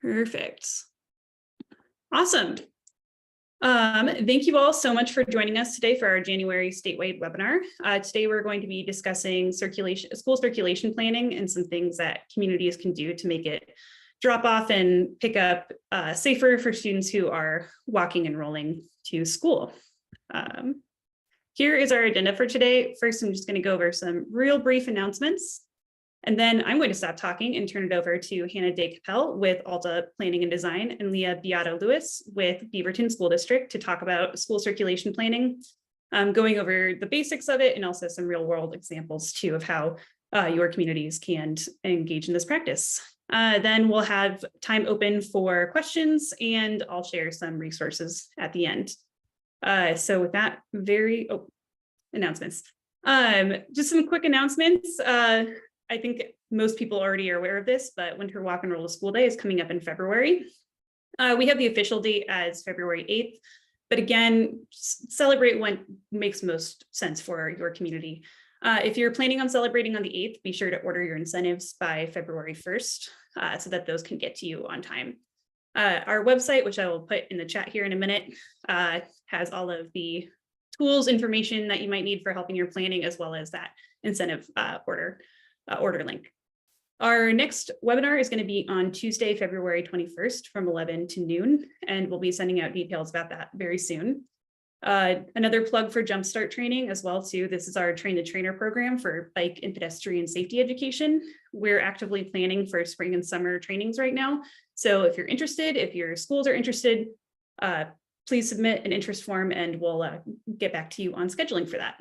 Perfect. Awesome. Thank you all so much for joining us today for our January statewide webinar. Today we're going to be discussing school circulation planning and some things that communities can do to make it drop off and pick up safer for students who are walking and rolling to school. Here is our agenda for today. First, I'm just going to go over some real brief announcements. And then I'm going to stop talking and turn it over to Hannah Day-Kapell with Alta Planning+Design and Leah Beato-Lewis with Beaverton School District to talk about school circulation planning, going over the basics of it and also some real world examples too of how your communities can engage in this practice. Then we'll have time open for questions and I'll share some resources at the end. So with that, announcements. Just some quick announcements. I think most people already are aware of this, but Winter Walk and Roll to School Day is coming up in February. We have the official date as February 8th, but again, celebrate when makes most sense for your community. If you're planning on celebrating on the 8th, be sure to order your incentives by February 1st so that those can get to you on time. Our website, which I will put in the chat here in a minute, has all of the tools, information that you might need for helping your planning, as well as that incentive order link. Our next webinar is going to be on Tuesday, February 21st from 11 to noon, and we'll be sending out details about that very soon. Another plug for Jumpstart training as well too. This is our Train the Trainer program for bike and pedestrian safety education. We're actively planning for spring and summer trainings right now. So if you're interested, if your schools are interested, please submit an interest form and we'll get back to you on scheduling for that.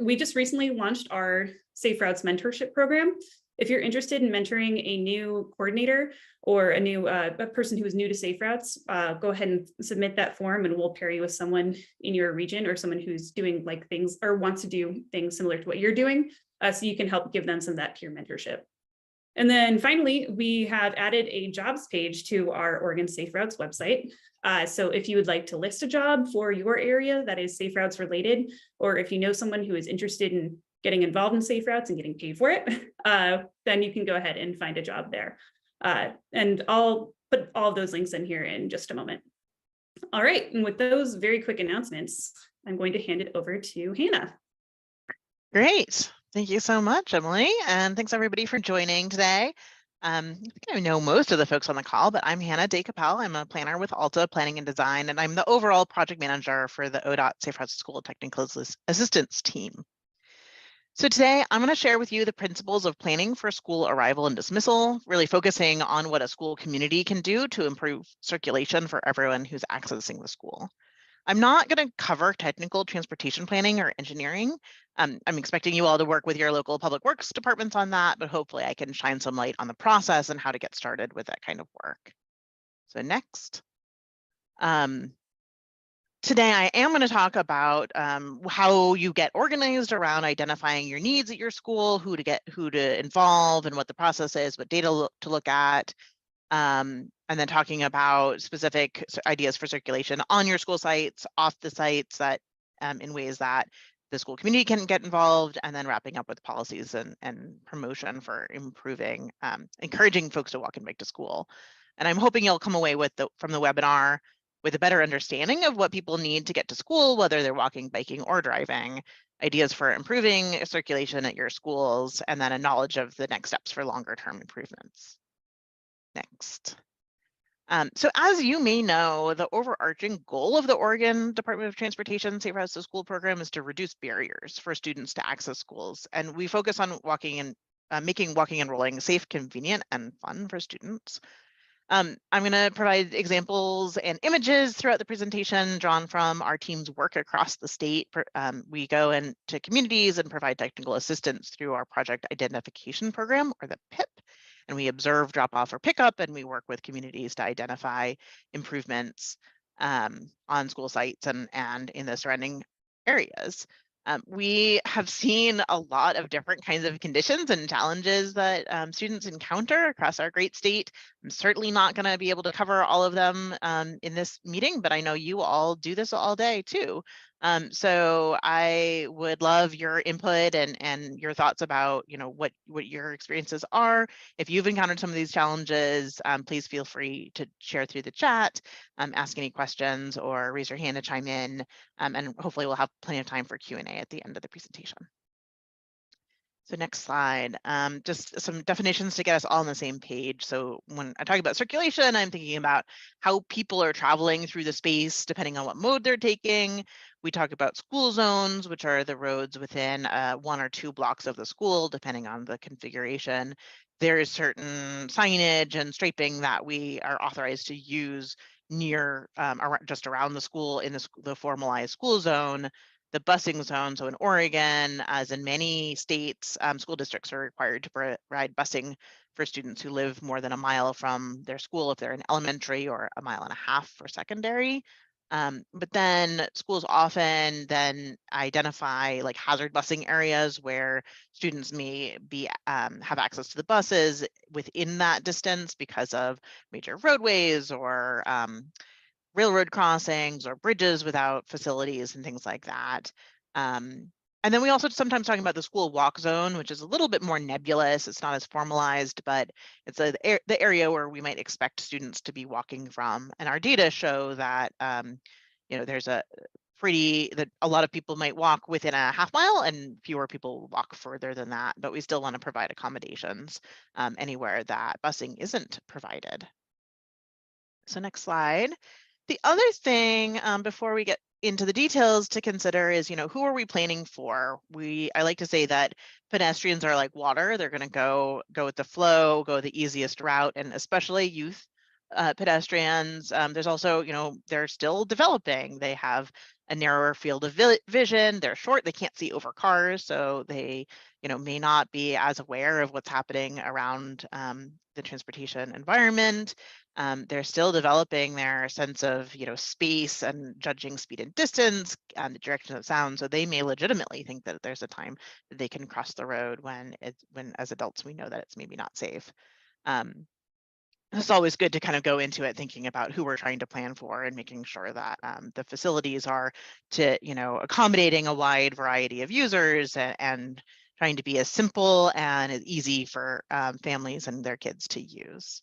We just recently launched our Safe Routes mentorship program. If you're interested in mentoring a new coordinator or a person who is new to Safe Routes, go ahead and submit that form and we'll pair you with someone in your region or someone who's doing like things or wants to do things similar to what you're doing, so you can help give them some of that peer mentorship. And then finally, we have added a jobs page to our Oregon Safe Routes website. So if you would like to list a job for your area that is Safe Routes related, or if you know someone who is interested in getting involved in Safe Routes and getting paid for it, then you can go ahead and find a job there. And I'll put all of those links in here in just a moment. All right, and with those very quick announcements, I'm going to hand it over to Hannah. Great. Thank you so much, Emily. And thanks everybody for joining today. I think I know most of the folks on the call, but I'm Hannah Day-Kapell. I'm a planner with Alta Planning+Design, and I'm the overall project manager for the ODOT Safe Routes School Technical Assistance team. So today I'm going to share with you the principles of planning for school arrival and dismissal, really focusing on what a school community can do to improve circulation for everyone who's accessing the school. I'm not going to cover technical transportation planning or engineering. I'm expecting you all to work with your local public works departments on that, but hopefully I can shine some light on the process and how to get started with that kind of work. So next. Today, I am going to talk about how you get organized around identifying your needs at your school, who to involve, and what the process is, what data to look at, and then talking about specific ideas for circulation on your school sites, off the sites, that in ways that the school community can get involved, and then wrapping up with policies and promotion for improving, encouraging folks to walk and bike to school. And I'm hoping you'll come away with from the webinar with a better understanding of what people need to get to school, whether they're walking, biking, or driving, ideas for improving circulation at your schools, and then a knowledge of the next steps for longer term improvements. Next. So as you may know, the overarching goal of the Oregon Department of Transportation Safe Routes to School program is to reduce barriers for students to access schools. And we focus on making walking and rolling safe, convenient, and fun for students. I'm going to provide examples and images throughout the presentation drawn from our team's work across the state. We go into communities and provide technical assistance through our project identification program, or the PIP, and we observe drop off or pickup, and we work with communities to identify improvements on school sites and in the surrounding areas. We have seen a lot of different kinds of conditions and challenges that students encounter across our great state. I'm certainly not going to be able to cover all of them in this meeting, but I know you all do this all day too. So I would love your input and your thoughts about, what your experiences are. If you've encountered some of these challenges, please feel free to share through the chat, ask any questions, or raise your hand to chime in. And hopefully we'll have plenty of time for Q&A at the end of the presentation. So next slide, just some definitions to get us all on the same page. So when I talk about circulation, I'm thinking about how people are traveling through the space depending on what mode they're taking. We talk about school zones, which are the roads within 1 or 2 blocks of the school, depending on the configuration. There is certain signage and striping that we are authorized to use near just around the school in the formalized school zone. The busing zone, so in Oregon, as in many states, school districts are required to provide busing for students who live more than a mile from their school if they're in elementary, or a mile and a half for secondary. But then schools often then identify like hazard busing areas where students may be have access to the buses within that distance because of major roadways or railroad crossings or bridges without facilities and things like that. And then we also sometimes talking about the school walk zone, which is a little bit more nebulous. It's not as formalized, but it's the area where we might expect students to be walking from. And our data show that, there's a lot of people might walk within a half mile and fewer people walk further than that, but we still want to provide accommodations anywhere that busing isn't provided. So next slide. The other thing before we get into the details to consider is, who are we planning for? I like to say that pedestrians are like water. They're going to go with the flow, go the easiest route, and especially youth pedestrians. There's also, they're still developing. They have a narrower field of vision. They're short. They can't see over cars, so they, may not be as aware of what's happening around the transportation environment. They're still developing their sense of, space and judging speed and distance and the direction of sound. So they may legitimately think that there's a time that they can cross the road when as adults we know that it's maybe not safe. It's always good to kind of go into it thinking about who we're trying to plan for and making sure that the facilities are accommodating a wide variety of users and trying to be as simple and as easy for families and their kids to use.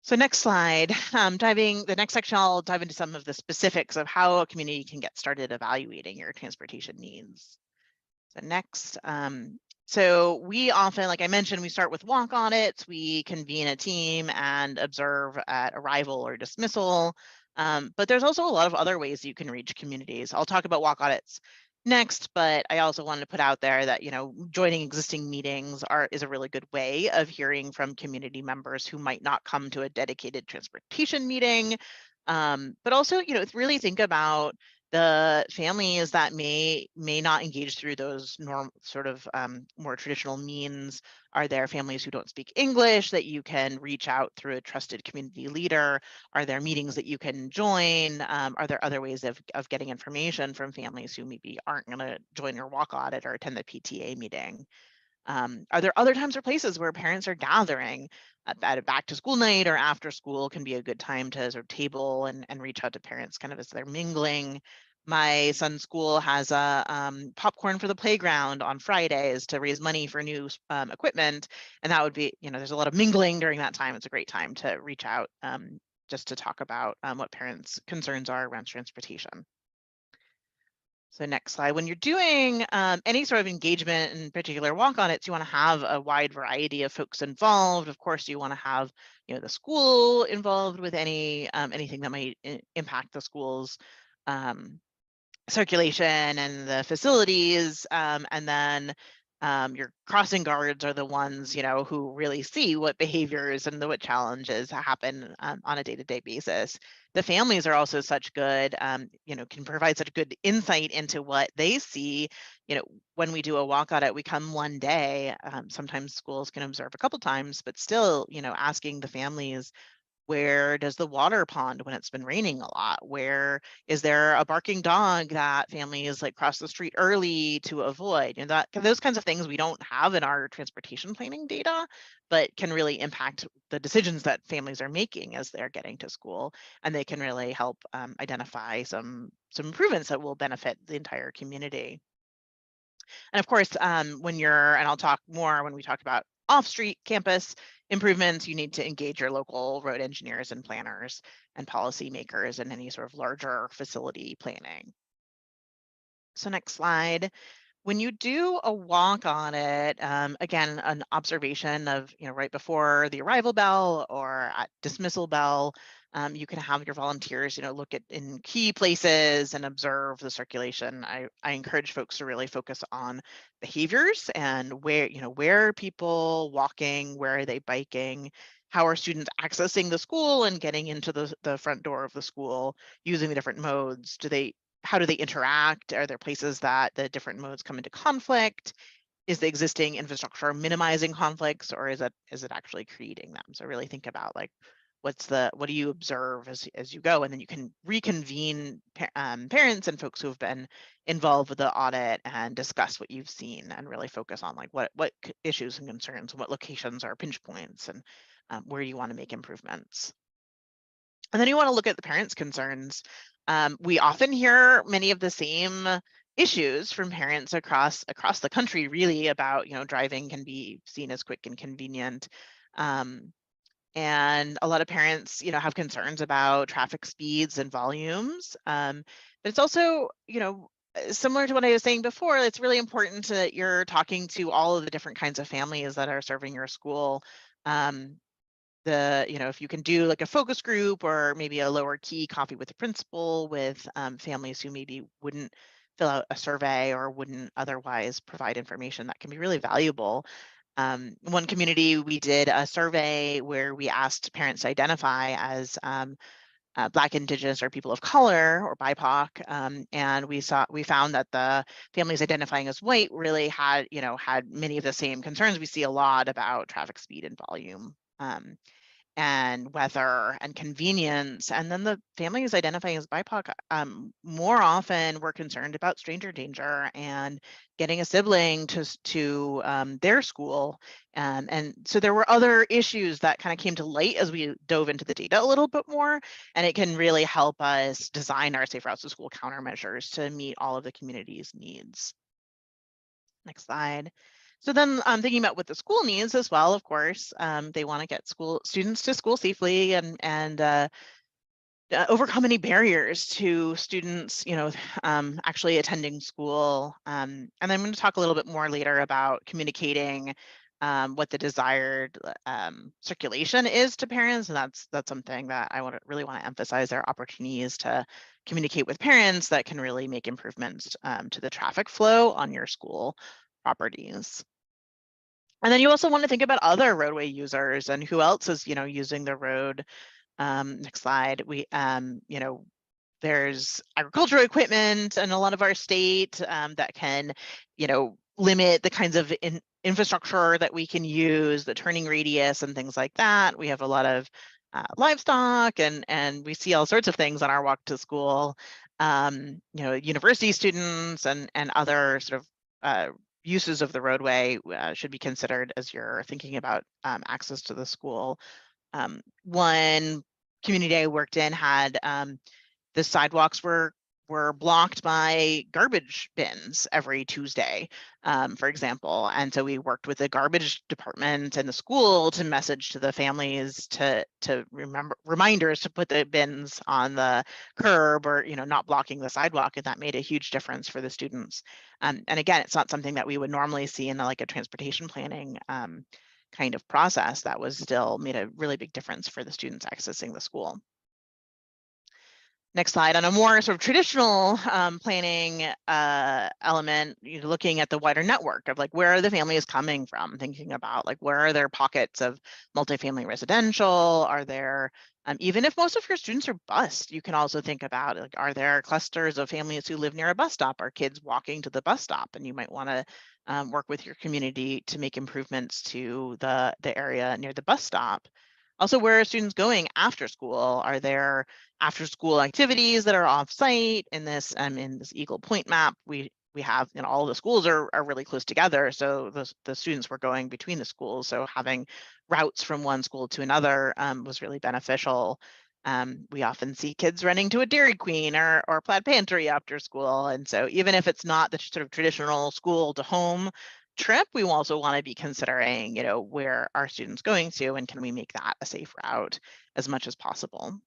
So next slide, the next section, I'll dive into some of the specifics of how a community can get started evaluating your transportation needs. So next, so we often, like I mentioned, we start with walk audits. We convene a team and observe at arrival or dismissal. But there's also a lot of other ways you can reach communities. I'll talk about walk audits next, but I also wanted to put out there that, joining existing meetings is a really good way of hearing from community members who might not come to a dedicated transportation meeting. But also, really think about the families that may not engage through those more traditional means. Are there families who don't speak English that you can reach out through a trusted community leader? Are there meetings that you can join? Are there other ways of getting information from families who maybe aren't going to join your walk audit or attend the PTA meeting? Are there other times or places where parents are gathering at a back to school night or after school can be a good time to sort of table and reach out to parents kind of as they're mingling? My son's school has a popcorn for the playground on Fridays to raise money for new equipment. And that would be, there's a lot of mingling during that time. It's a great time to reach out just to talk about what parents' concerns are around transportation. So next slide, when you're doing any sort of engagement, in particular walk audits, you want to have a wide variety of folks involved. Of course, you want to have the school involved with anything that might impact the school's circulation and the facilities, and then your crossing guards are the ones who really see what behaviors and what challenges happen on a day-to-day basis. The families are also such good, can provide such good insight into what they see. When we do a walk audit, we come one day. Sometimes schools can observe a couple times, but still, asking the families, Where does the water pond when it's been raining a lot? Where is there a barking dog that families like cross the street early to avoid? And that those kinds of things we don't have in our transportation planning data, but can really impact the decisions that families are making as they're getting to school, and they can really help identify some improvements that will benefit the entire community. And of course, when you're, and I'll talk more when we talk about off-street campus improvements, you need to engage your local road engineers and planners and policymakers in any sort of larger facility planning. So next slide. When you do a walk on it, again, an observation of, right before the arrival bell or at dismissal bell, you can have your volunteers, look at in key places and observe the circulation. I encourage folks to really focus on behaviors and where are people walking, where are they biking, how are students accessing the school and getting into the front door of the school using the different modes. How do they interact? Are there places that the different modes come into conflict? Is the existing infrastructure minimizing conflicts, or is it actually creating them? So really think about like, what do you observe as you go, and then you can reconvene parents and folks who have been involved with the audit and discuss what you've seen and really focus on like what issues and concerns, what locations are pinch points, and where you want to make improvements. And then you want to look at the parents' concerns. We often hear many of the same issues from parents across the country, really, about driving can be seen as quick and convenient. And a lot of parents, have concerns about traffic speeds and volumes. But it's also, similar to what I was saying before, it's really important that you're talking to all of the different kinds of families that are serving your school. If you can do like a focus group or maybe a lower key coffee with the principal with families who maybe wouldn't fill out a survey or wouldn't otherwise provide information, that can be really valuable. One community, we did a survey where we asked parents to identify as Black, Indigenous, or people of color, or BIPOC, and we found that the families identifying as white really had many of the same concerns we see a lot about traffic speed and volume. And weather and convenience. And then the families identifying as BIPOC more often were concerned about stranger danger and getting a sibling to their school. And so there were other issues that kind of came to light as we dove into the data a little bit more, and it can really help us design our Safe Routes to School countermeasures to meet all of the community's needs. Next slide. So then I'm thinking about what the school needs as well, of course. They want to get students to school safely and overcome any barriers to students, actually attending school. And I'm going to talk a little bit more later about communicating what the desired circulation is to parents, and that's something that I really want to emphasize. There are opportunities to communicate with parents that can really make improvements to the traffic flow on your school properties. And then you also want to think about other roadway users and who else is, using the road. Next slide. There's agricultural equipment in a lot of our state that can, limit the kinds of infrastructure that we can use, the turning radius and things like that. We have a lot of livestock and we see all sorts of things on our walk to school. University students and other sort of uses of the roadway should be considered as you're thinking about access to the school. One community I worked in had the sidewalks were blocked by garbage bins every Tuesday, for example. And so we worked with the garbage department and the school to message to the families to reminders to put the bins on the curb or, not blocking the sidewalk. And that made a huge difference for the students. And again, it's not something that we would normally see in like a transportation planning kind of process. That was still made a really big difference for the students accessing the school. Next slide. On a more sort of traditional planning element, looking at the wider network of like where are the families coming from, thinking about like where are there pockets of multifamily residential, are there, even if most of your students are bused, you can also think about like, are there clusters of families who live near a bus stop? Are kids walking to the bus stop? And you might want to work with your community to make improvements to the area near the bus stop. Also, where are students going after school? Are there after school activities that are off-site? In this Eagle Point map, we have, all the schools are really close together. So the students were going between the schools. So having routes from one school to another was really beneficial. We often see kids running to a Dairy Queen or Plaid Pantry after school. And so even if it's not the sort of traditional school to home trip, we also want to be considering, where are students going to, and can we make that a safe route as much as possible?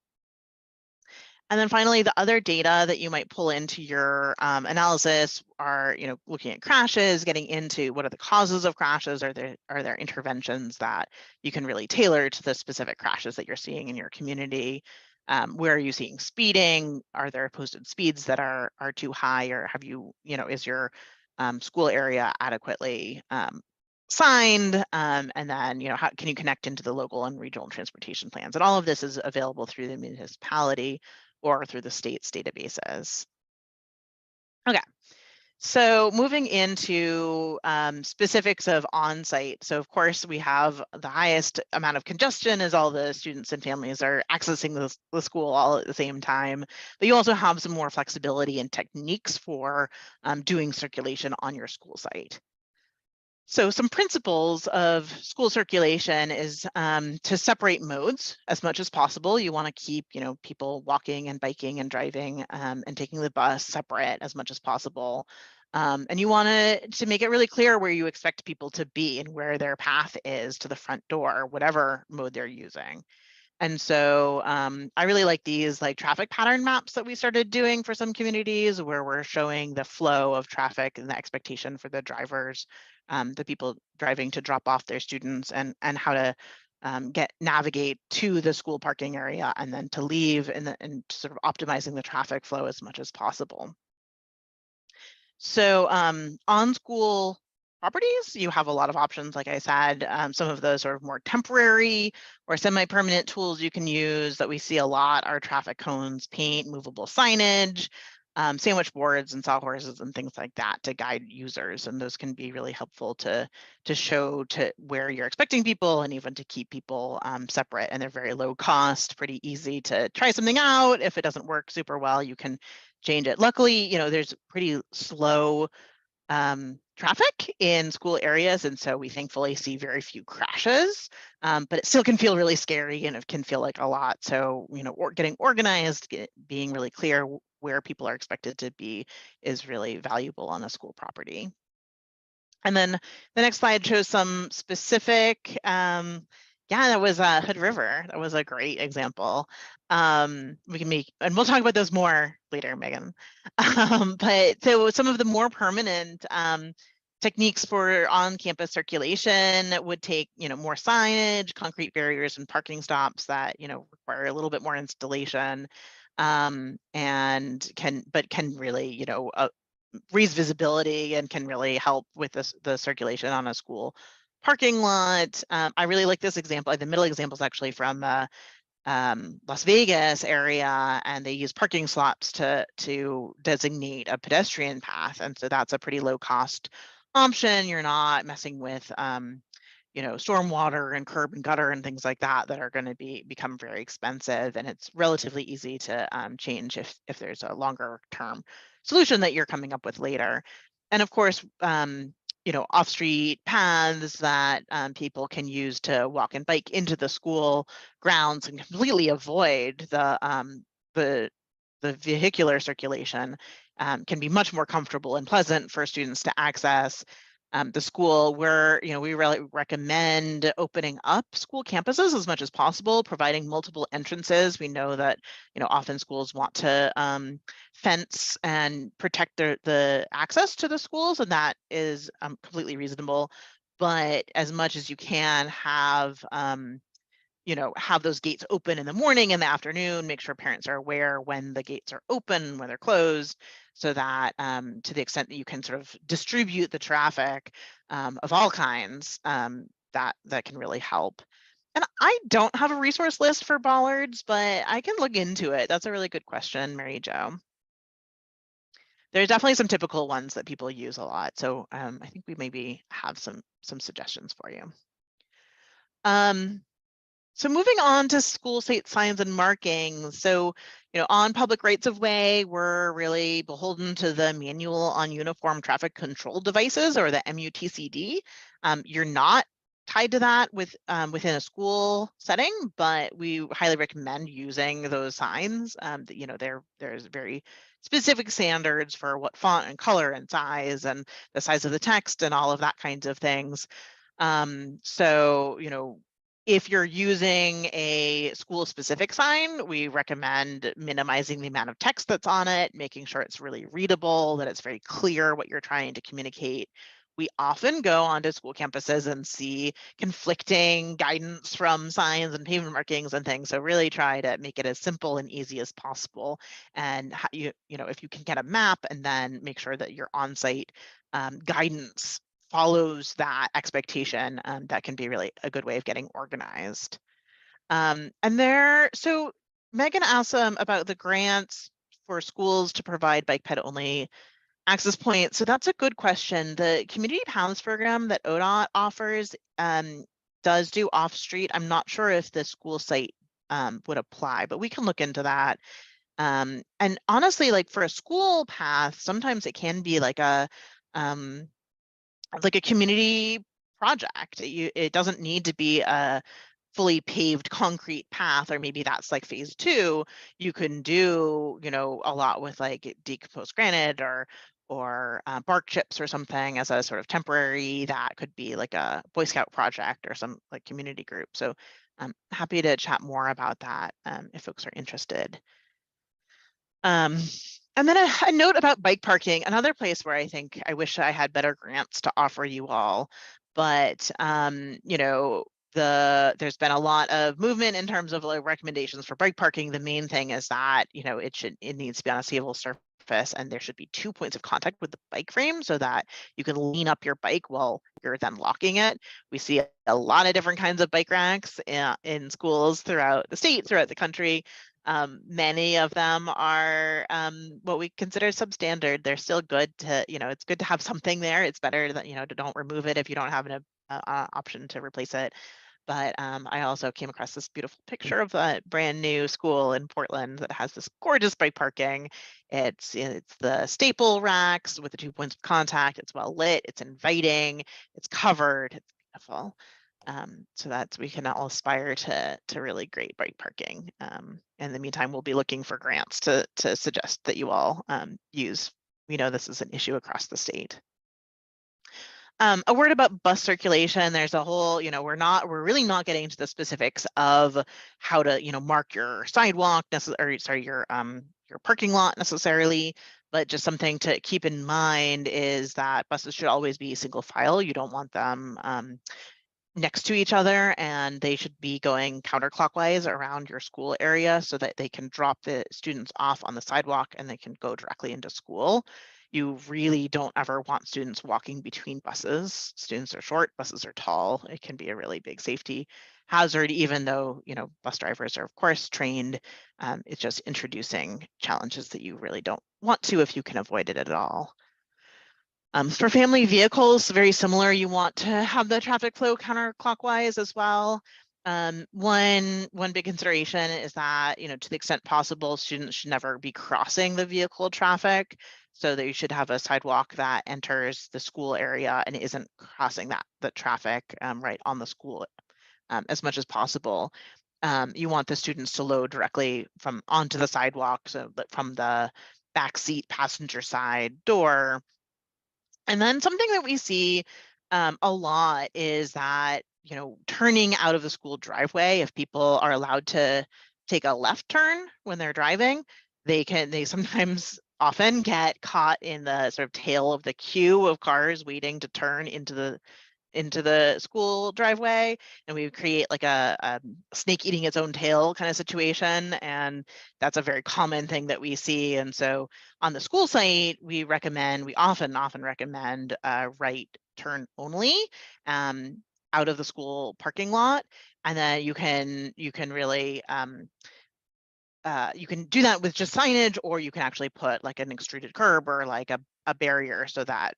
And then finally, the other data that you might pull into your analysis are, looking at crashes, getting into what are the causes of crashes. Are there interventions that you can really tailor to the specific crashes that you're seeing in your community? Where are you seeing speeding? Are there posted speeds that are too high, or have you, is your school area adequately signed? And then, how can you connect into the local and regional transportation plans? And all of this is available through the municipality or through the state's databases. Okay, so moving into specifics of on-site. So of course we have the highest amount of congestion as all the students and families are accessing the school all at the same time, but you also have some more flexibility and techniques for doing circulation on your school site. So some principles of school circulation is to separate modes as much as possible. You want to keep, people walking and biking and driving and taking the bus separate as much as possible. And you want to make it really clear where you expect people to be and where their path is to the front door, whatever mode they're using. And so I really like these traffic pattern maps that we started doing for some communities, where we're showing the flow of traffic and the expectation for the drivers, the people driving to drop off their students, and how to navigate to the school parking area and then to leave, and sort of optimizing the traffic flow as much as possible. So on school properties, you have a lot of options. Like I said, some of those are more temporary or semi-permanent tools you can use that we see a lot are traffic cones, paint, movable signage, sandwich boards and sawhorses and things like that to guide users. And those can be really helpful to show to where you're expecting people and even to keep people separate. And they're very low cost, pretty easy to try something out. If it doesn't work super well, you can change it. Luckily, there's pretty slow traffic in school areas, and so we thankfully see very few crashes, but it still can feel really scary and it can feel like a lot. So, getting organized, being really clear where people are expected to be is really valuable on a school property. And then the next slide shows some specific, yeah, that was Hood River. That was a great example. We can make, and we'll talk about those more later, Megan. But so some of the more permanent techniques for on-campus circulation would take, more signage, concrete barriers, and parking stops that, require a little bit more installation, and can really, raise visibility and can really help with the circulation on a school parking lot. I really like this example. The middle example is actually from Las Vegas area, and they use parking slots to designate a pedestrian path. And so that's a pretty low cost option. You're not messing with stormwater and curb and gutter and things like that are going to become very expensive, and it's relatively easy to change if there's a longer term solution that you're coming up with later. And of course, off-street paths that people can use to walk and bike into the school grounds and completely avoid the vehicular circulation can be much more comfortable and pleasant for students to access. The school where, we really recommend opening up school campuses as much as possible, providing multiple entrances. We know that, often schools want to fence and protect the access to the schools, and that is completely reasonable. But as much as you can have, have those gates open in the morning and the afternoon, make sure parents are aware when the gates are open, when they're closed, so that to the extent that you can sort of distribute the traffic of all kinds, that can really help. And I don't have a resource list for bollards, but I can look into it. That's a really good question, Mary Jo. There's definitely some typical ones that people use a lot. So I think we maybe have some suggestions for you. So moving on to school site signs and markings. So, on public rights of way, we're really beholden to the Manual on Uniform Traffic Control Devices, or the MUTCD. You're not tied to that within a school setting, but we highly recommend using those signs. There's very specific standards for what font and color and size and the size of the text and all of that kinds of things. So, if you're using a school-specific sign, we recommend minimizing the amount of text that's on it, making sure it's really readable, that it's very clear what you're trying to communicate. We often go onto school campuses and see conflicting guidance from signs and pavement markings and things. So really try to make it as simple and easy as possible. And if you can get a map, and then make sure that your on-site guidance follows that expectation, that can be really a good way of getting organized. So Megan asked about the grants for schools to provide bike ped only access points. So that's a good question. The Community Paths program that ODOT offers does do off-street. I'm not sure if the school site would apply, but we can look into that. And honestly, like for a school path, sometimes it can be like a community project. It doesn't need to be a fully paved concrete path, or maybe that's like phase 2. You can do, a lot with like decomposed granite or bark chips or something as a sort of temporary. That could be like a Boy Scout project or some like community group. So I'm happy to chat more about that if folks are interested. And then a note about bike parking, another place where I think I wish I had better grants to offer you all, but there's been a lot of movement in terms of like recommendations for bike parking. The main thing is that it needs to be on a stable surface, and there should be 2 points of contact with the bike frame so that you can lean up your bike while you're then locking it. We see a lot of different kinds of bike racks in schools throughout the state, throughout the country. Many of them are what we consider substandard. They're still good to, it's good to have something there. It's better that, to don't remove it if you don't have an option to replace it. But I also came across this beautiful picture of a brand new school in Portland that has this gorgeous bike parking. It's the staple racks with the 2 points of contact. It's well lit, it's inviting, it's covered, it's beautiful. So we can all aspire to really great bike parking. In the meantime, we'll be looking for grants to suggest that you all use. We know this is an issue across the state. A word about bus circulation. There's a whole, we're really not getting into the specifics of how to, mark your sidewalk your parking lot necessarily, but just something to keep in mind is that buses should always be single file. You don't want them next to each other, and they should be going counterclockwise around your school area so that they can drop the students off on the sidewalk and they can go directly into school. You really don't ever want students walking between buses. Students are short, buses are tall. It can be a really big safety hazard, even though, bus drivers are of course trained. It's just introducing challenges that you really don't want to if you can avoid it at all. For family vehicles, very similar. You want to have the traffic flow counterclockwise as well. One big consideration is that, to the extent possible, students should never be crossing the vehicle traffic, so that you should have a sidewalk that enters the school area and isn't crossing the traffic right on the school as much as possible. You want the students to load directly from onto the sidewalk, so that from the backseat passenger side door. And then something that we see a lot is that, turning out of the school driveway, if people are allowed to take a left turn when they're driving, they sometimes often get caught in the sort of tail of the queue of cars waiting to turn into the school driveway, and we create like a snake eating its own tail kind of situation, and that's a very common thing that we see. And so on the school site, we often recommend right turn only out of the school parking lot, and then you can really you can do that with just signage, or you can actually put like an extruded curb or like a barrier so that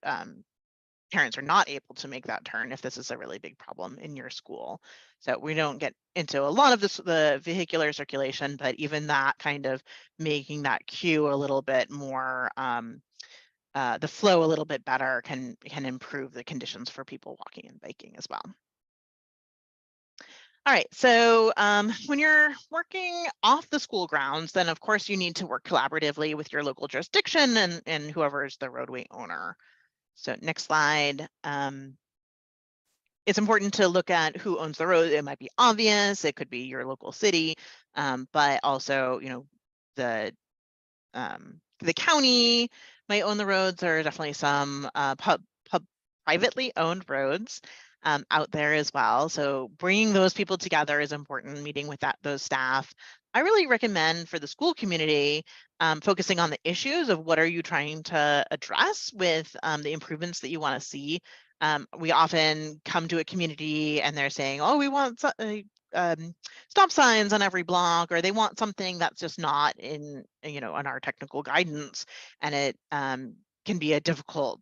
parents are not able to make that turn if this is a really big problem in your school. So we don't get into a lot of the vehicular circulation, but even that kind of making that queue a little bit more, the flow a little bit better can improve the conditions for people walking and biking as well. All right, so when you're working off the school grounds, then of course you need to work collaboratively with your local jurisdiction and whoever is the roadway owner. So next slide. It's important to look at who owns the road. It might be obvious, it could be your local city, but also, you know, the county might own the roads. There are definitely some privately owned roads out there as well. So bringing those people together is important, meeting with those staff. I really recommend for the school community focusing on the issues of what are you trying to address with the improvements that you want to see. We often come to a community and they're saying, oh, we want stop signs on every block, or they want something that's just not in, you know, in our technical guidance, and it can be a difficult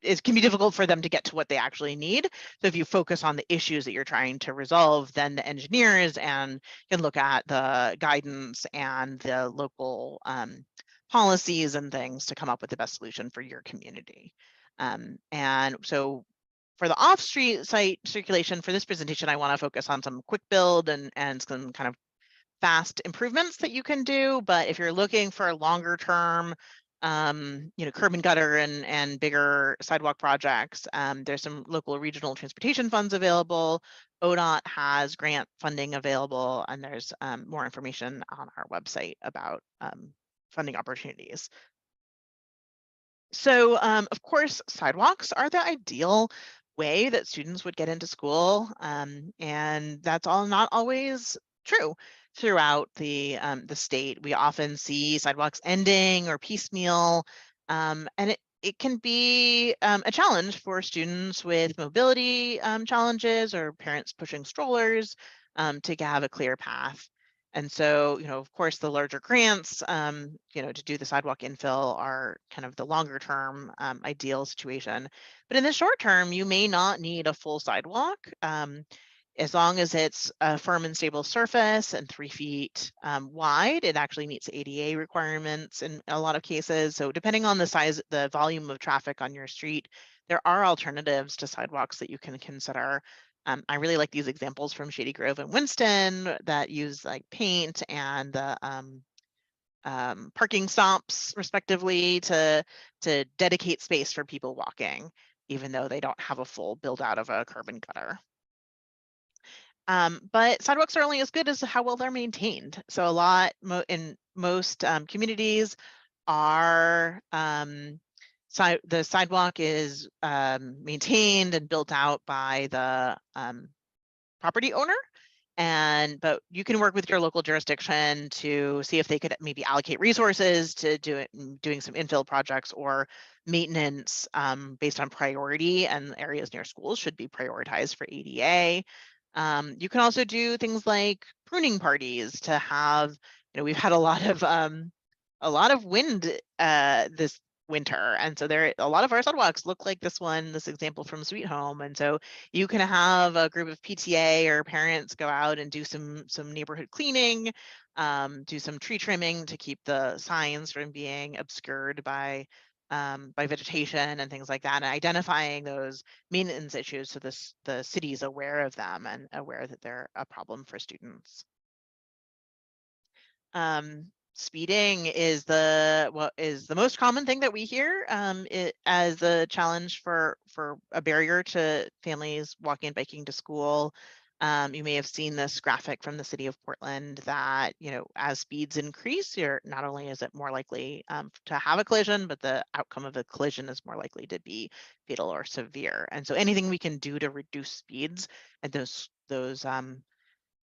it can be difficult for them to get to what they actually need. So if you focus on the issues that you're trying to resolve, then the engineers can look at the guidance and the local policies and things to come up with the best solution for your community. And so for the off-street site circulation for this presentation, I want to focus on some quick build and some kind of fast improvements that you can do. But if you're looking for a longer term, you know, curb and gutter and bigger sidewalk projects, there's some local regional transportation funds available. ODOT has grant funding available, and there's more information on our website about funding opportunities. So, of course, sidewalks are the ideal way that students would get into school, and that's all not always true throughout the state. We often see sidewalks ending or piecemeal, and it can be a challenge for students with mobility challenges or parents pushing strollers to have a clear path. And so, you know, of course, the larger grants, you know, to do the sidewalk infill are kind of the longer term ideal situation. But in the short term, you may not need a full sidewalk. As long as it's a firm and stable surface and 3 feet wide, it actually meets ADA requirements in a lot of cases. So depending on the size, the volume of traffic on your street, there are alternatives to sidewalks that you can consider. I really like these examples from Shady Grove and Winston that use like paint and the parking stops respectively to dedicate space for people walking, even though they don't have a full build out of a curb and gutter. But sidewalks are only as good as how well they're maintained. So a lot in most communities are the sidewalk is maintained and built out by the property owner, but you can work with your local jurisdiction to see if they could maybe allocate resources to doing some infill projects or maintenance based on priority, and areas near schools should be prioritized for ADA. You can also do things like pruning parties to have, you know, we've had a lot of wind this winter, and so a lot of our sidewalks look like this example from Sweet Home, and so you can have a group of PTA or parents go out and do some neighborhood cleaning, do some tree trimming to keep the signs from being obscured by vegetation and things like that, and identifying those maintenance issues so the city's aware of them and aware that they're a problem for students. Speeding is the most common thing that we hear as a challenge for a barrier to families walking and biking to school. You may have seen this graphic from the city of Portland that, you know, as speeds increase, not only is it more likely to have a collision, but the outcome of a collision is more likely to be fatal or severe. And so anything we can do to reduce speeds at those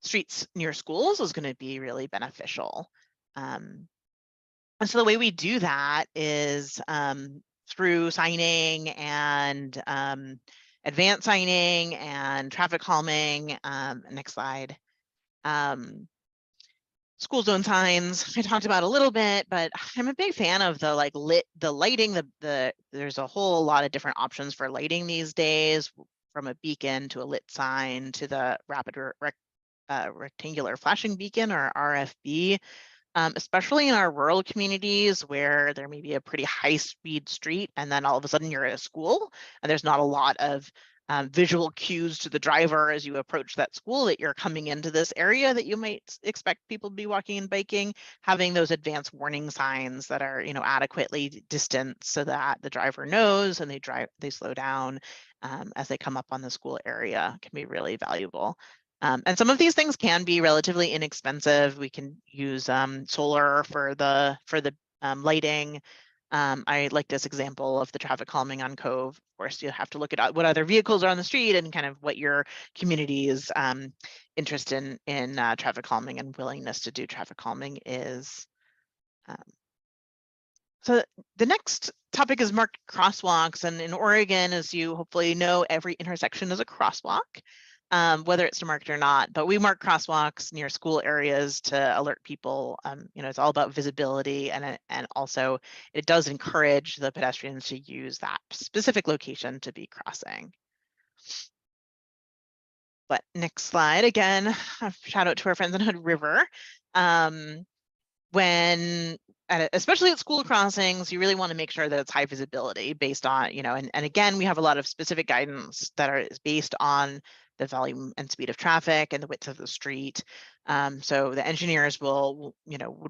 streets near schools is going to be really beneficial. And so the way we do that is through signing and advanced signing and traffic calming. Next slide. School zone signs I talked about a little bit, but I'm a big fan of the lighting. There's a whole lot of different options for lighting these days, from a beacon to a lit sign to the rapid rectangular flashing beacon, or RFB. Especially in our rural communities where there may be a pretty high-speed street, and then all of a sudden you're at a school and there's not a lot of visual cues to the driver as you approach that school that you're coming into this area that you might expect people to be walking and biking. Having those advanced warning signs that are, adequately distant so that the driver knows and they slow down as they come up on the school area can be really valuable. And some of these things can be relatively inexpensive. We can use solar for the lighting. I like this example of the traffic calming on Cove. Of course, you have to look at what other vehicles are on the street and kind of what your community's interest in traffic calming and willingness to do traffic calming is. So the next topic is marked crosswalks, and in Oregon, as you hopefully know, every intersection is a crosswalk. Whether it's marked or not, but we mark crosswalks near school areas to alert people. It's all about visibility, and also it does encourage the pedestrians to use that specific location to be crossing. But next slide, again, a shout out to our friends in Hood River. Especially at school crossings, you really want to make sure that it's high visibility based on, and again, we have a lot of specific guidance that is based on the volume and speed of traffic and the width of the street. So the engineers would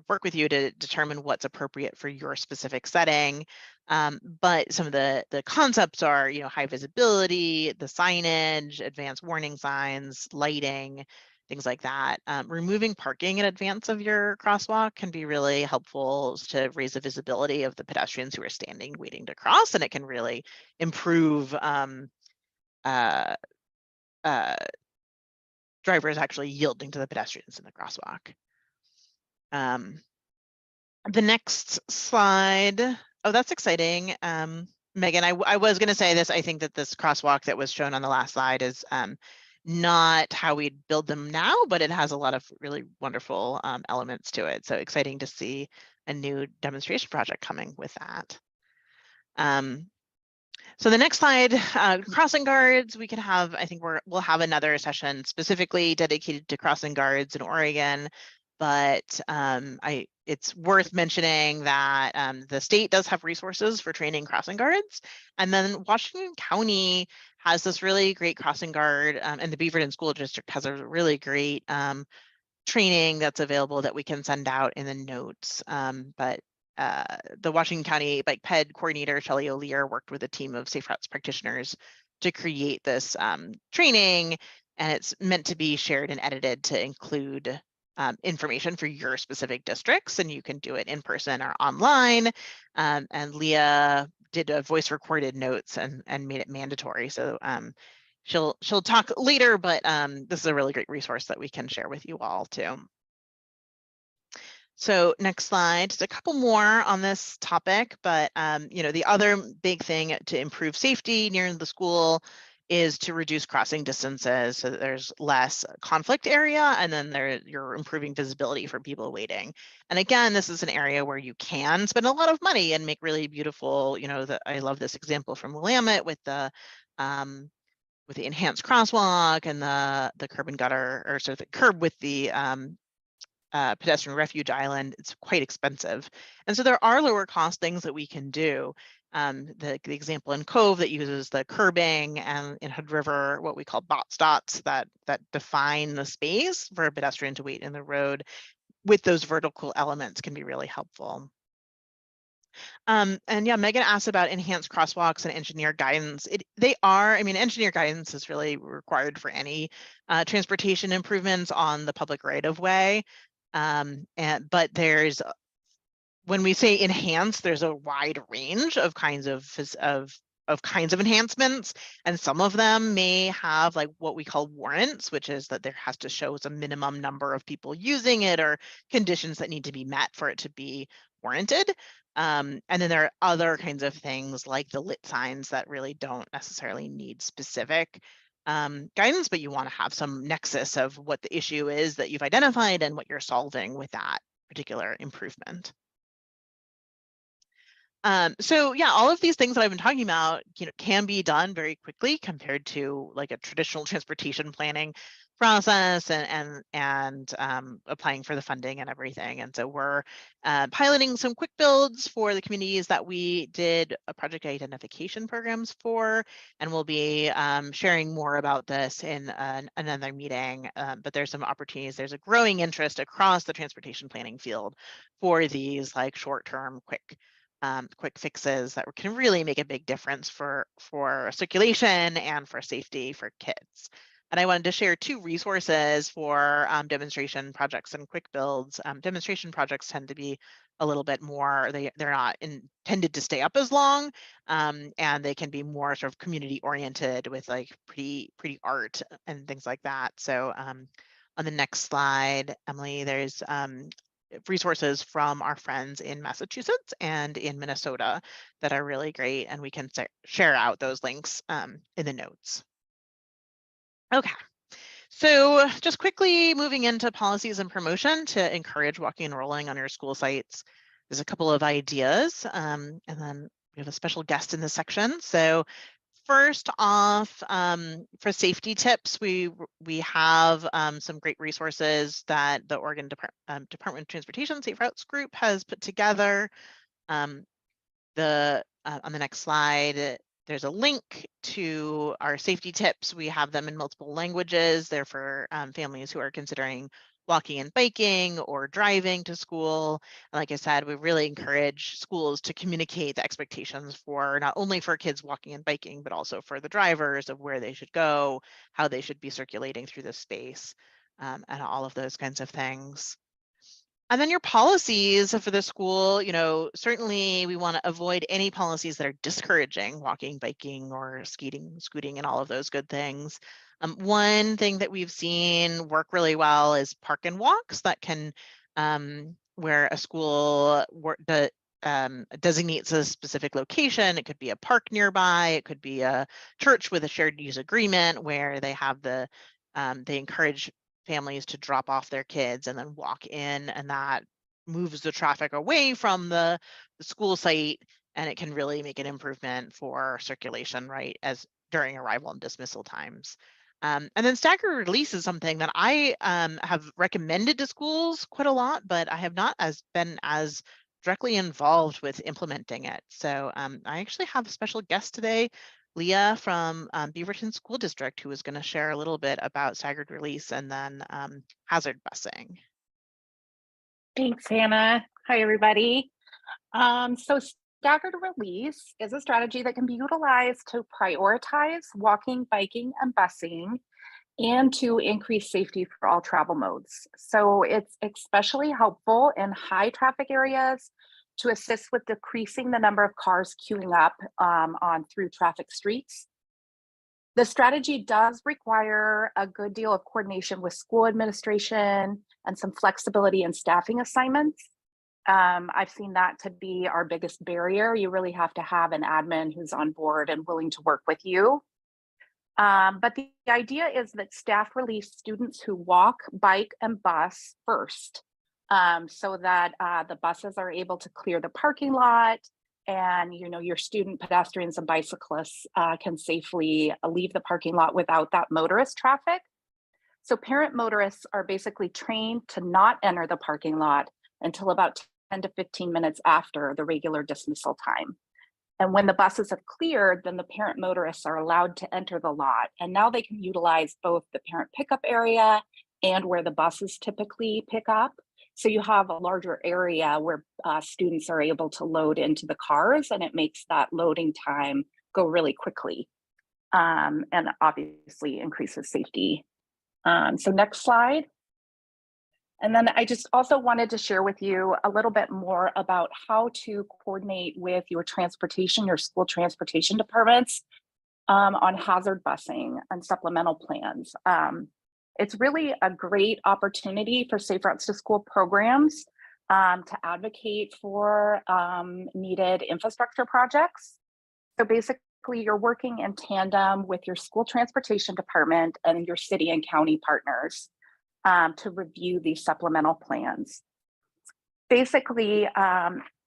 work with you to determine what's appropriate for your specific setting. But some of the concepts are, high visibility, the signage, advanced warning signs, lighting, things like that. Removing parking in advance of your crosswalk can be really helpful to raise the visibility of the pedestrians who are standing waiting to cross, and it can really improve drivers actually yielding to the pedestrians in the crosswalk. The next slide. Oh, that's exciting. Megan, I was going to say this. I think that this crosswalk that was shown on the last slide is not how we build them now, but it has a lot of really wonderful elements to it. So exciting to see a new demonstration project coming with that. So the next slide, crossing guards, we can have, I think we'll have another session specifically dedicated to crossing guards in Oregon, but it's worth mentioning that the state does have resources for training crossing guards. And then Washington County has this really great crossing guard, and the Beaverton School District has a really great training that's available that we can send out in the notes. But the Washington County Bike Ped coordinator, Shelley O'Lear, worked with a team of safe routes practitioners to create this training, and it's meant to be shared and edited to include information for your specific districts, and you can do it in person or online. And Leah did a voice recorded notes and made it mandatory. So she'll talk later, but this is a really great resource that we can share with you all too. So next slide, just a couple more on this topic, but the other big thing to improve safety near the school is to reduce crossing distances so that there's less conflict area, and then you're improving visibility for people waiting. And again, this is an area where you can spend a lot of money and make really beautiful, I love this example from Willamette with the enhanced crosswalk and the curb and gutter, or sort of the curb with the pedestrian refuge island. It's quite expensive. And so there are lower cost things that we can do. The example in Cove that uses the curbing, and in Hood River, what we call box dots that define the space for a pedestrian to wait in the road with those vertical elements can be really helpful. And yeah, Megan asked about enhanced crosswalks and engineer guidance. Engineer guidance is really required for any transportation improvements on the public right of way. But when we say enhance, there's a wide range of kinds of enhancements, and some of them may have like what we call warrants, which is that there has to show some minimum number of people using it or conditions that need to be met for it to be warranted. And then there are other kinds of things like the lit signs that really don't necessarily need specific guidance, but you want to have some nexus of what the issue is that you've identified and what you're solving with that particular improvement. So yeah, all of these things that I've been talking about, can be done very quickly compared to like a traditional transportation planning process and applying for the funding and everything. And so we're piloting some quick builds for the communities that we did a project identification programs for, and we'll be sharing more about this in another meeting. But there's some opportunities. There's a growing interest across the transportation planning field for these like short-term quick fixes that can really make a big difference for circulation and for safety for kids. And I wanted to share 2 resources for demonstration projects and quick builds. Demonstration projects tend to be a little bit more, they're not intended to stay up as long, and they can be more sort of community oriented with like pretty art and things like that. So on the next slide, Emily, there's resources from our friends in Massachusetts and in Minnesota that are really great, and we can share out those links in the notes. Okay, so just quickly moving into policies and promotion to encourage walking and rolling on your school sites. There's a couple of ideas, and then we have a special guest in this section. So first off, for safety tips, we have some great resources that the Oregon Department of Transportation Safe Routes Group has put together. On the next slide, there's a link to our safety tips. We have them in multiple languages. They're for families who are considering walking and biking or driving to school. And like I said, we really encourage schools to communicate the expectations for not only for kids walking and biking, but also for the drivers of where they should go, how they should be circulating through the space, and all of those kinds of things. And then your policies for the school, certainly we want to avoid any policies that are discouraging walking, biking, or scooting, and all of those good things. One thing that we've seen work really well is park and walks that can, where a school designates a specific location. It could be a park nearby. It could be a church with a shared use agreement where they have they encourage families to drop off their kids and then walk in, and that moves the traffic away from the school site, and it can really make an improvement for circulation, right, as during arrival and dismissal times. And then staggered release is something that I have recommended to schools quite a lot, but I have not been as directly involved with implementing it. So I actually have a special guest today, Leah from Beaverton School District, who is going to share a little bit about staggered release and then hazard busing. Thanks, Hannah. Hi, everybody. So staggered release is a strategy that can be utilized to prioritize walking, biking, and busing, and to increase safety for all travel modes. So it's especially helpful in high traffic areas to assist with decreasing the number of cars queuing up on through traffic streets. The strategy does require a good deal of coordination with school administration and some flexibility in staffing assignments. I've seen that to be our biggest barrier. You really have to have an admin who's on board and willing to work with you. But the idea is that staff release students who walk, bike, and bus first, so that the buses are able to clear the parking lot, and your student, pedestrians, and bicyclists can safely leave the parking lot without that motorist traffic. So parent motorists are basically trained to not enter the parking lot until about 10 to 15 minutes after the regular dismissal time. And when the buses have cleared, then the parent motorists are allowed to enter the lot. And now they can utilize both the parent pickup area and where the buses typically pick up. So you have a larger area where students are able to load into the cars, and it makes that loading time go really quickly, and obviously increases safety. So next slide. And then I just also wanted to share with you a little bit more about how to coordinate with your school transportation departments on hazard busing and supplemental plans. It's really a great opportunity for Safe Routes to School programs to advocate for needed infrastructure projects. So basically, you're working in tandem with your school transportation department and your city and county partners to review these supplemental plans. Basically,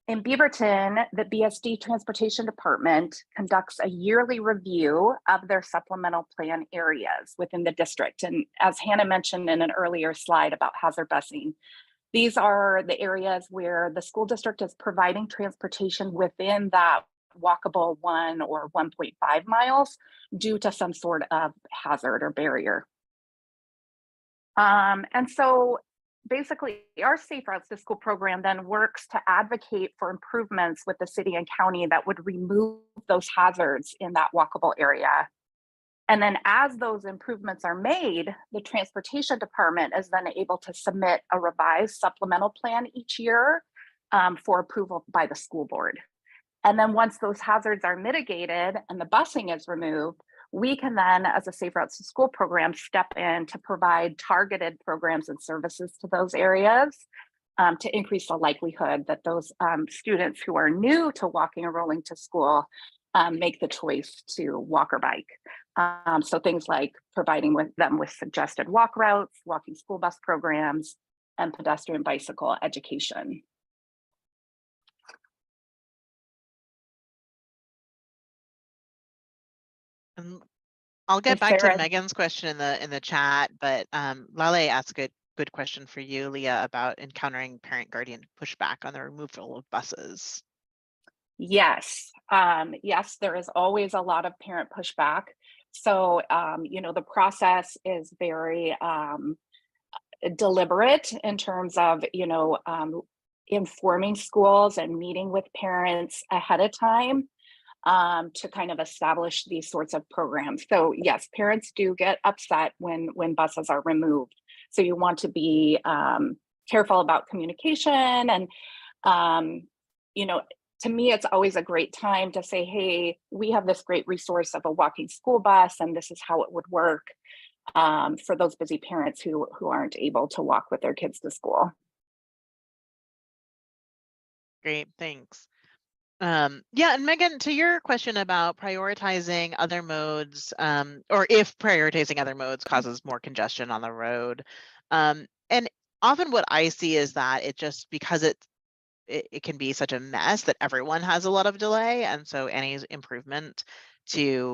in Beaverton, the BSD Transportation Department conducts a yearly review of their supplemental plan areas within the district. And as Hannah mentioned in an earlier slide about hazard busing, these are the areas where the school district is providing transportation within that walkable 1 or 1.5 miles due to some sort of hazard or barrier. And so basically our Safe Routes to School program then works to advocate for improvements with the city and county that would remove those hazards in that walkable area. And then as those improvements are made, the transportation department is then able to submit a revised supplemental plan each year for approval by the school board. And then once those hazards are mitigated and the busing is removed, we can then, as a Safe Routes to School program, step in to provide targeted programs and services to those areas to increase the likelihood that those students who are new to walking or rolling to school make the choice to walk or bike. So things like providing them with suggested walk routes, walking school bus programs, and pedestrian bicycle education. I'll get If back to Sarah- Megan's question in the chat, but Lale asked a good question for you, Leah, about encountering parent guardian pushback on the removal of buses. Yes, yes, there is always a lot of parent pushback. So, you know, the process is very deliberate in terms of, you know, informing schools and meeting with parents ahead of time to kind of establish these sorts of programs. So yes, parents do get upset when buses are removed. So you want to be careful about communication and, you know, to me, it's always a great time to say, hey, we have this great resource of a walking school bus and this is how it would work for those busy parents who aren't able to walk with their kids to school. Great, thanks. Yeah, and Megan, to your question about prioritizing other modes, or if prioritizing other modes causes more congestion on the road. And often what I see is that it just, because it can be such a mess that everyone has a lot of delay. And so any improvement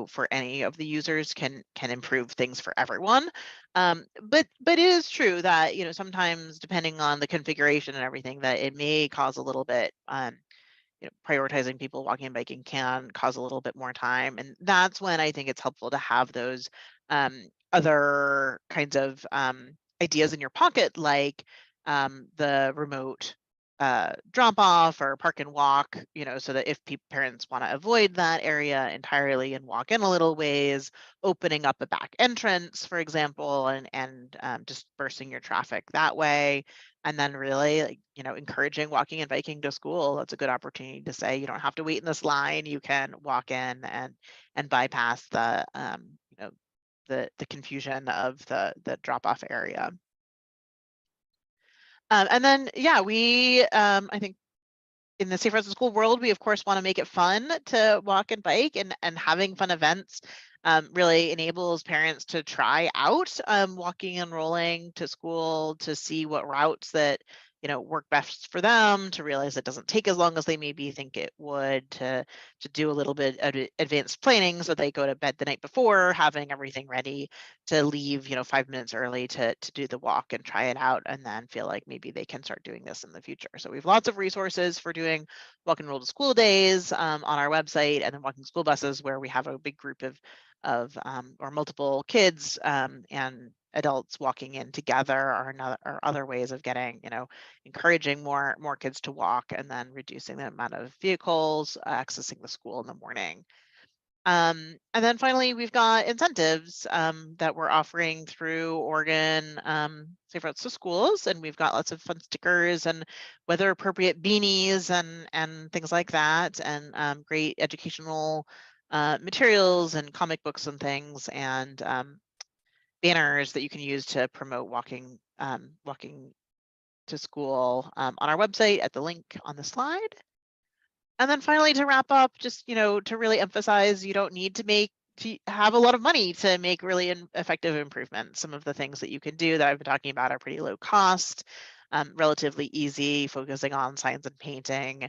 for any of the users can improve things for everyone. But it is true that, you know, sometimes depending on the configuration and everything, that it may cause a little bit, you know, prioritizing people walking and biking can cause a little bit more time. And that's when I think it's helpful to have those other kinds of ideas in your pocket, like the remote drop off or park and walk, you know, so that if parents want to avoid that area entirely and walk in a little ways, opening up a back entrance, for example, and dispersing your traffic that way. And then really, like, you know, encouraging walking and biking to school. That's a good opportunity to say, you don't have to wait in this line. You can walk in and bypass the, you know, the confusion of the drop-off area. And then, yeah, we, I think in the Safe Routes to School world, we of course want to make it fun to walk and bike, and having fun events really enables parents to try out walking and rolling to school, to see what routes that, you know, work best for them, to realize it doesn't take as long as they maybe think it would, to do a little bit of advanced planning so they go to bed the night before having everything ready to leave, you know, 5 minutes early to do the walk and try it out, and then feel like maybe they can start doing this in the future. So we have lots of resources for doing walk and roll to school days on our website, and then walking school buses, where we have a big group of or multiple kids and adults walking in together, or other ways of getting, you know, encouraging more kids to walk, and then reducing the amount of vehicles accessing the school in the morning. And then finally, we've got incentives that we're offering through Oregon Safe Routes to Schools, and we've got lots of fun stickers and weather appropriate beanies and things like that, and great educational materials and comic books and things, and banners that you can use to promote walking to school on our website at the link on the slide. And then finally, to wrap up, just, to really emphasize, you don't need to have a lot of money to make really effective improvements. Some of the things that you can do that I've been talking about are pretty low cost, relatively easy, focusing on signs and painting,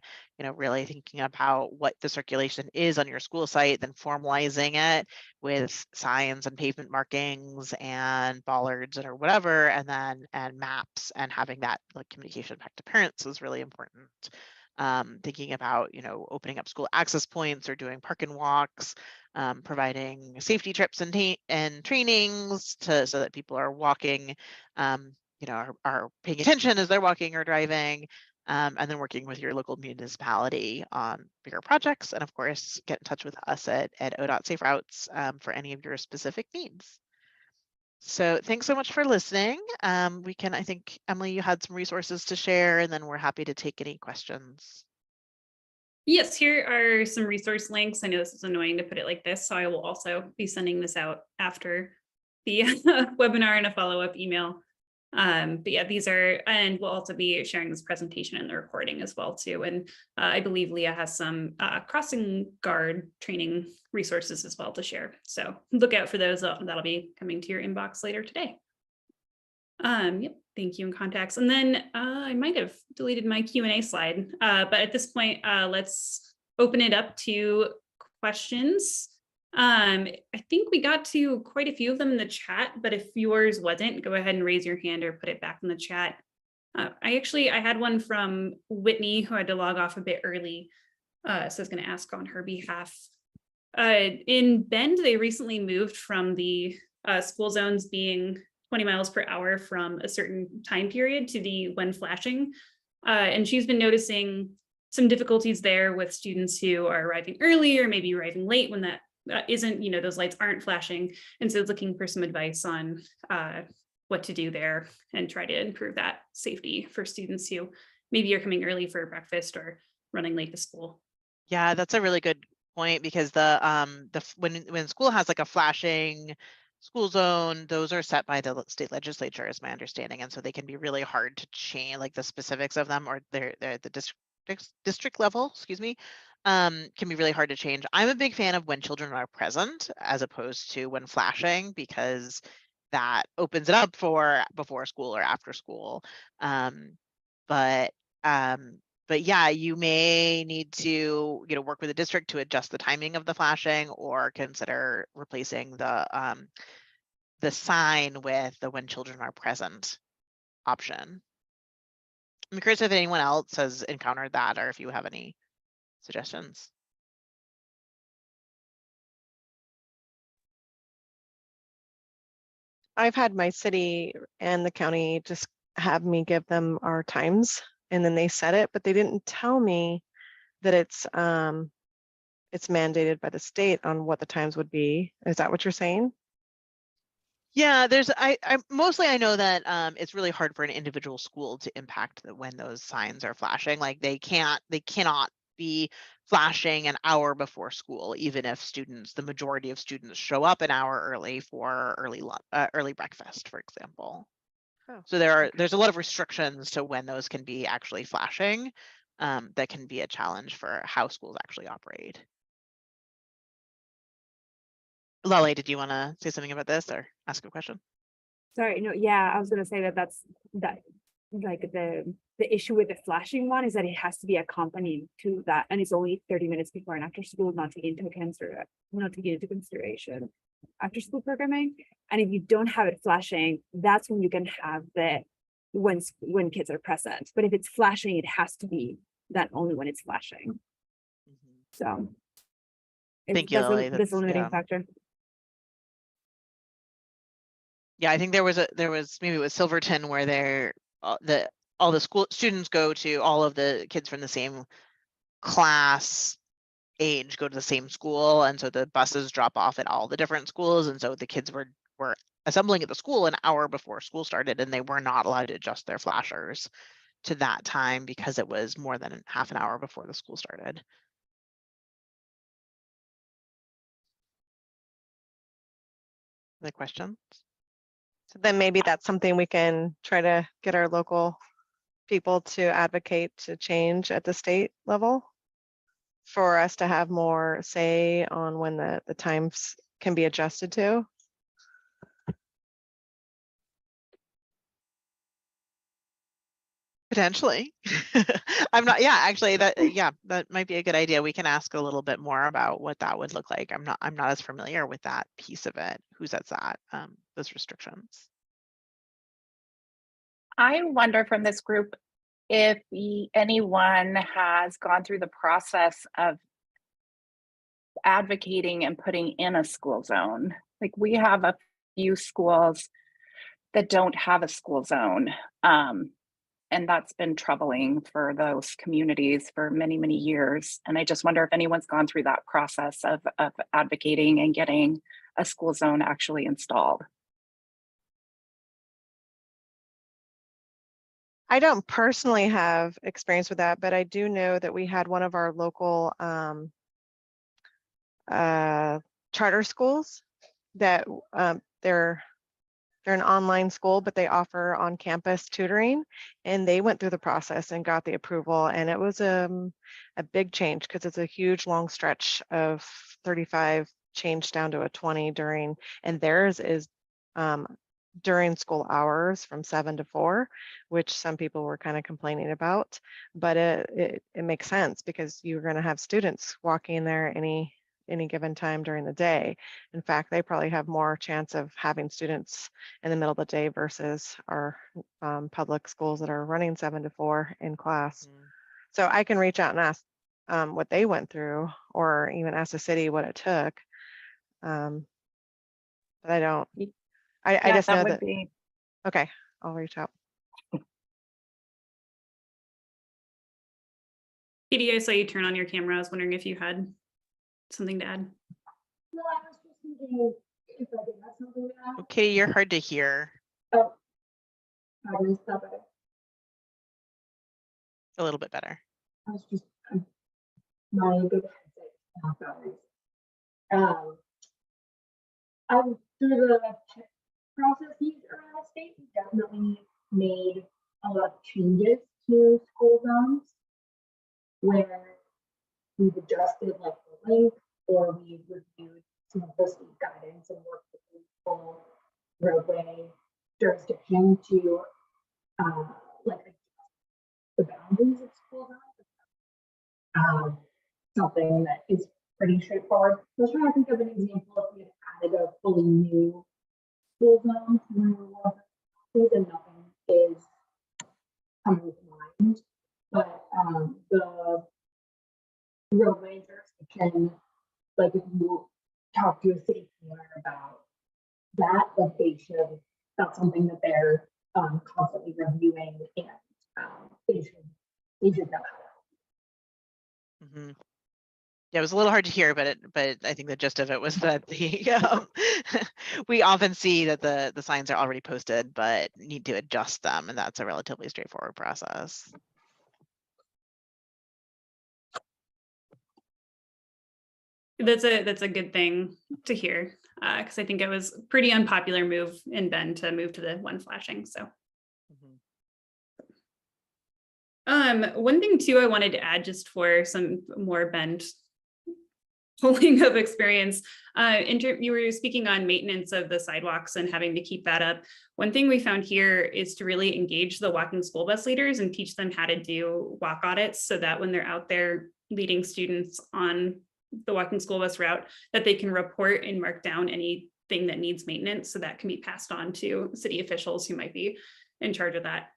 really thinking about what the circulation is on your school site, then formalizing it with signs and pavement markings and bollards or whatever, and maps, and having that communication back to parents is really important. Thinking about, opening up school access points or doing park and walks, providing safety trips and trainings so that people are walking, are paying attention as they're walking or driving, and then working with your local municipality on bigger projects. And of course, get in touch with us at ODOT Safe Routes for any of your specific needs. So thanks so much for listening. I think, Emily, you had some resources to share, and then we're happy to take any questions. Yes, here are some resource links. I know this is annoying to put it like this, so I will also be sending this out after the webinar in a follow-up email. But yeah, these are, and we'll also be sharing this presentation and the recording as well too. And I believe Leah has some crossing guard training resources as well to share. So look out for those. That'll be coming to your inbox later today. Yep, thank you, and contacts. And then I might have deleted my Q&A slide, but at this point, let's open it up to questions. I think we got to quite a few of them in the chat, but if yours wasn't, go ahead and raise your hand or put it back in the chat. I had one from Whitney who had to log off a bit early, so I was going to ask on her behalf. In Bend, they recently moved from the school zones being 20 miles per hour from a certain time period to the when flashing. And she's been noticing some difficulties there with students who are arriving early or maybe arriving late when that isn't, those lights aren't flashing. And so looking for some advice on what to do there and try to improve that safety for students who maybe are coming early for breakfast or running late to school. Yeah, that's a really good point, because when school has like a flashing school zone, those are set by the state legislature, is my understanding, and so they can be really hard to change, like the specifics of them, or they're the district level, excuse me, can be really hard to change. I'm a big fan of when children are present as opposed to when flashing, because that opens it up for before school or after school. But yeah, you may need to, work with the district to adjust the timing of the flashing, or consider replacing the sign with the when children are present option. I'm curious if anyone else has encountered that, or if you have any suggestions. I've had my city and the county just have me give them our times, and then they set it, but they didn't tell me that it's mandated by the state on what the times would be. Is that what you're saying? Yeah, I mostly I know that it's really hard for an individual school to impact when those signs are flashing. Like they cannot be flashing an hour before school, even if the majority of students show up an hour early for early breakfast, for example. Oh, so there's a lot of restrictions to when those can be actually flashing, that can be a challenge for how schools actually operate. Lolly, did you want to say something about this or ask a question? Sorry, no, yeah, I was gonna say that's like the issue with the flashing one is that it has to be accompanied to that, and it's only 30 minutes before and after school, not taking into consideration after school programming. And if you don't have it flashing, that's when you can have the when kids are present. But if it's flashing, it has to be that only when it's flashing. So Thank you, Lily. That's a limiting factor. Yeah, I think there was maybe it was Silverton, where all the school students go to, all of the kids from the same class age go to the same school, and so the buses drop off at all the different schools, and so the kids were assembling at the school an hour before school started, and they were not allowed to adjust their flashers to that time because it was more than half an hour before the school started. Any questions? So then maybe that's something we can try to get our local people to advocate to change at the state level. for us to have more say on when the times can be adjusted to? Potentially. I'm not, yeah, actually that might be a good idea. We can ask a little bit more about what that would look like. I'm not as familiar with that piece of it. Who sets that, those restrictions? I wonder from this group if anyone has gone through the process of advocating and putting in a school zone. Like we have a few schools that don't have a school zone. And that's been troubling for those communities for many, many years. And I just wonder if anyone's gone through that process of advocating and getting a school zone actually installed. I don't personally have experience with that, but I do know that we had one of our local charter schools that they're an online school, but they offer on-campus tutoring, and they went through the process and got the approval, and it was a big change because it's a huge long stretch of 35 changed down to a 20 during, and theirs is during school hours from 7 to 4, which some people were kind of complaining about, but it makes sense because you're going to have students walking there any given time during the day. In fact, they probably have more chance of having students in the middle of the day versus our public schools that are running 7 to 4 in class. So I can reach out and ask what they went through, or even ask the city what it took. But I don't, I just know that. Okay, I'll reach out. Katie, I saw you turn on your camera. I was wondering if you had something to add. No, I was just thinking if I did have something to add. Okay, you're hard to hear. Oh, how do you stop it? A little bit better. I was just my good headset batteries. Through the processes around the state, we definitely made a lot of changes to school zones where we've adjusted like the link, or we've reviewed some of the state guidance and worked with the full roadway jurisdiction to like adjust the boundaries of school zones. Something that is pretty straightforward. I was trying to think of an example if we had added a fully new school zone to one of the and nothing is coming to mind. But the roadway jurisdiction, like if you talk to a city planner about that, like they should, that's something that they're constantly reviewing, and they should know how to. Mm-hmm. Yeah, it was a little hard to hear, but I think the gist of it was that we often see that the signs are already posted, but need to adjust them, and that's a relatively straightforward process. That's a good thing to hear, because I think it was a pretty unpopular move in Bend to move to the one flashing. So. One thing too I wanted to add, just for some more Bend pulling of experience, you were speaking on maintenance of the sidewalks and having to keep that up. One thing we found here is to really engage the walking school bus leaders and teach them how to do walk audits, so that when they're out there leading students on the walking school bus route, that they can report and mark down anything that needs maintenance, so that can be passed on to city officials who might be in charge of that.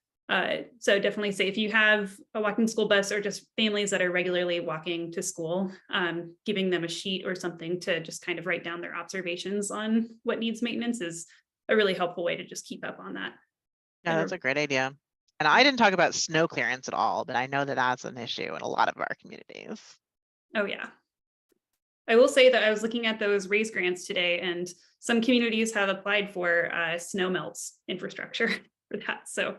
So definitely say if you have a walking school bus, or just families that are regularly walking to school, giving them a sheet or something to just kind of write down their observations on what needs maintenance is a really helpful way to just keep up on that. Yeah, that's a great idea. And I didn't talk about snow clearance at all, but I know that that's an issue in a lot of our communities. Oh yeah. I will say that I was looking at those RAISE grants today, and some communities have applied for snow melts infrastructure for that. So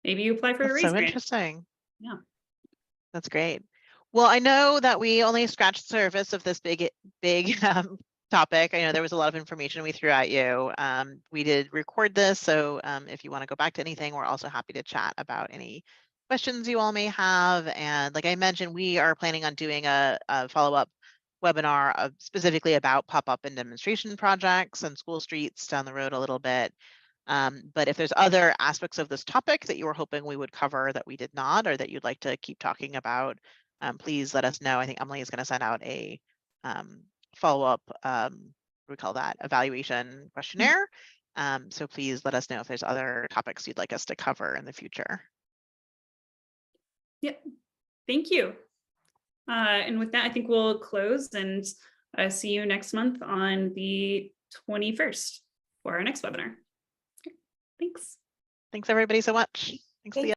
maybe you apply for the RAISE grant. So interesting. Yeah. That's great. Well, I know that we only scratched the surface of this big topic. I know there was a lot of information we threw at you. We did record this, so if you want to go back to anything, we're also happy to chat about any questions you all may have. And like I mentioned, we are planning on doing a follow-up webinar specifically about pop-up and demonstration projects and school streets down the road a little bit. But if there's other aspects of this topic that you were hoping we would cover that we did not, or that you'd like to keep talking about, please let us know. I think Emily is going to send out a follow-up, what do we call that, evaluation questionnaire. So please let us know if there's other topics you'd like us to cover in the future. Yep. Thank you. And with that, I think we'll close and see you next month on the 21st for our next webinar. Thanks. Thanks everybody so much. Thanks. Thank